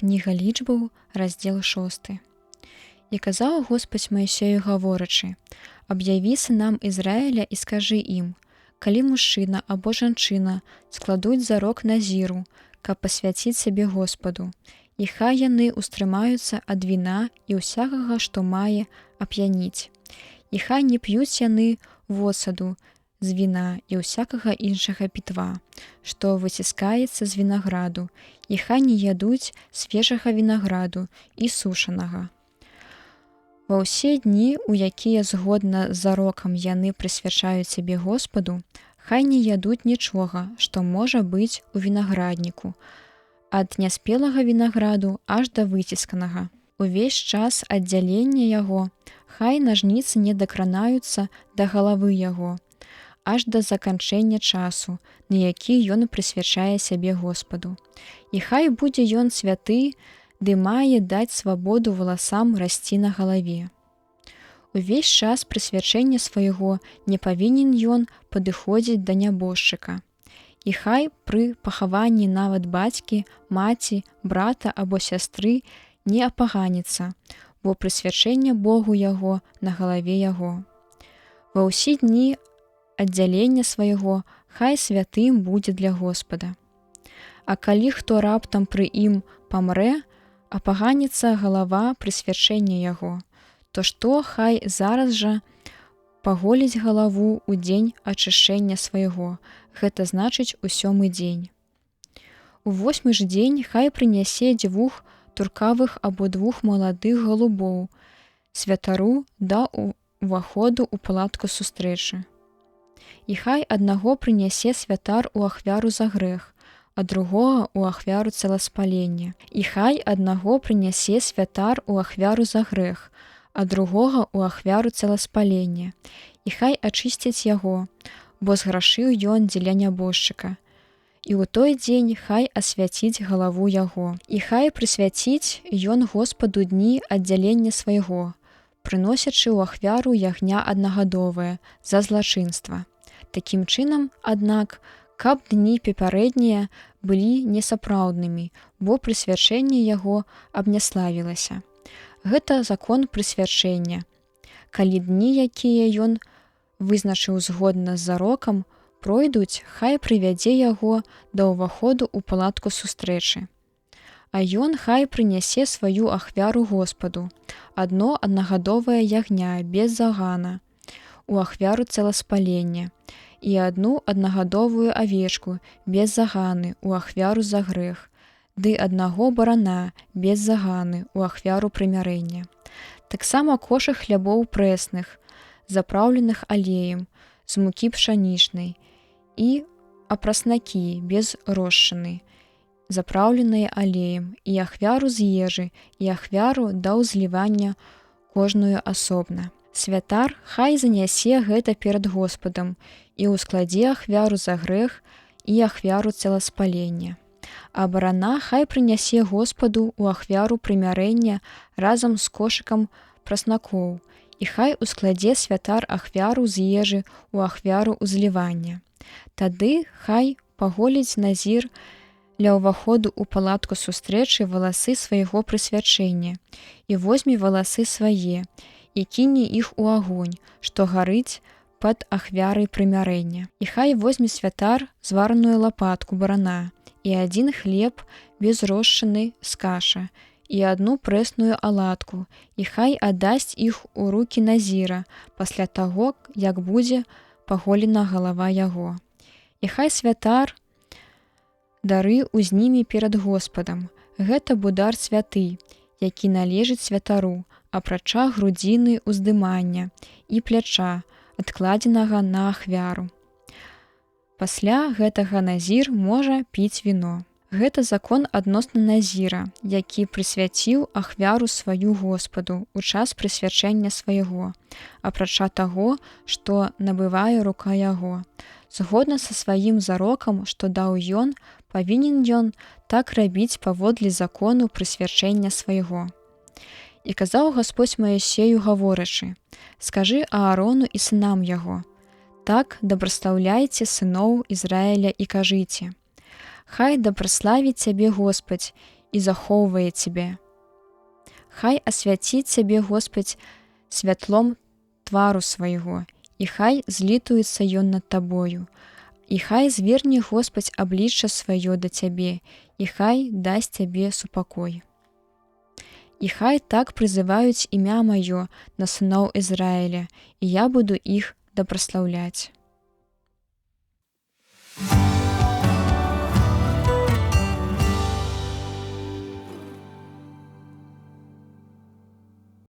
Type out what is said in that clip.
Кніга лічбаў, раздзел 6. І казаў Господь Маісею гаворачы: «Аб'яві сынам Ізраіля і скажы ім: калі мужчына або жанчына складуць зарок назіру, каб пасвяціць сябе Господу, і хай яны устрымаюцца ад віна і ўсякага, што мае ап'яніць. І хай не п'юць яны восаду з віна і ўсякага іншага пітва, што выціскаецца з вінаграду, і хай не ядуць свежага вінаграду і сушанага. Ва ўсе дні, у якія згодна з зарокам яны прысвячаюць сябе Господу, хай не ядуць нічога, што можа быць у вінаградніку, ад няспелага вінаграду аж да выцісканага. Увесь час аддзялення яго хай нажніцы не дакранаюцца да галавы яго, аж да заканчэння часу, на які ён прысвячае сябе Господу. І хай будзе ён святы, ды мае даць свабоду валасам расці на галаве. Увесь час прысвячэння свайго не павінен ён падыходзіць да нябожчыка. І хай пры пахаванні нават бацькі, маці, брата або сястры не апаганіцца, бо прысвячэнне Богу яго на галаве яго. Ва ўсе дні аддзялення свайго хай святым будзе для Господа. А калі хто раптам пры ім памрэ, апаганіцца галава прысвячэння яго, то што хай зараз жа паголіць галаву ў дзень ачышчэння свайго, гэта значыць у 7-й дзень. У 8-й ж дзень хай прынясе 2 туркавых або 2 маладых галубоў святару да уваходу ў палатку сустрэчы. І хай аднаго прынясе святар у ахвяру за грэх, а другога ў ахвяру цэласпалення. І хай аднаго прынясе святар у ахвяру за грэх, а другога ў ахвяру цэласпалення. І хай ачысцяць яго, бо зграшыў ён дзеля нябожчыка. І ў той дзень хай асвяціць галаву яго. І хай прысвяціць ён Господу дні аддзялення свайго, прыносячы ў ахвяру ягня аднагадовае за злачынства. Такім чынам, аднак, каб дні папярэднія былі несапраўднымі, бо прысвячэнне яго абняславілася. Гэта закон прысвячэння. Калі дні, якія ён вызначыў згодна з зарокам, пройдуць, хай прывядзе яго да ўваходу ў палатку сустрэчы. А ён хай прынясе сваю ахвяру Господу, адно аднагадовае ягня без загана, у ахвяру цэласпалення, і одну аднагадовую авечку без заганы у ахвяру за грэх, ды аднаго барана без заганы у ахвяру прымярэння. Таксама кошык хлябоў прэсных, запраўленых алеем, з мукі пшанічнай, і апраснакі без рошчыны, запраўленыя алеем, і ахвяру з ежы, і ахвяру да ўзлівання кожную асобна. Святар хай занясе гэта перад Господам і ўскладзе ахвяру за грэх і ахвяру цэласпалення. А барана хай прынясе Господу ў ахвяру прымярэння разам з кошыкам праснакоў, і хай ускладзе святар ахвяру з ежы ў ахвяру ўзлівання. Тады хай паголіць назір ля ўваходу ў палатку сустрэчы валасы свайго прысвячэння і возьме валасы свае, і кіне іх у агонь, што гарыць пад ахвярай прымярэння. І хай возьме святар звараную лапатку барана, і 1 хлеб без рошчыны з каша, і 1 прэсную аладку, і хай аддасць іх у рукі назіра пасля таго, як будзе паголена галава яго. І хай святар дары узнімі перад Господам. Гэта будар святы, які належыць святару, апрача грудзіны ўздымання і пляча, адкладзенага на ахвяру. Пасля гэтага назір можа піць віно. Гэта закон адносна назіра, які прысвяціў ахвяру сваю Господу ў час прысвячэння свайго, апрача таго, што набывае рука яго. Згодна са сваім зарокам, што даў ён, павінен ён так рабіць паводле закону прысвячэння свайго. І казаў Господь Маісею гаворачы: «Скажы Аарону і сынам яго: так дабрастаўляйце сыноў Ізраіля і кажыце: хай дабраславіць цябе Господь і захоўвае цябе. Хай асвяціць цябе Господь святлом твару свайго, і хай злітуецца ён над табою, і хай зверне Господь аблічча сваё да цябе, і хай дасць цябе супакой. І хай так прызываюць імя маё на сыноў Ізраіля, і я буду іх дапраслаўляць.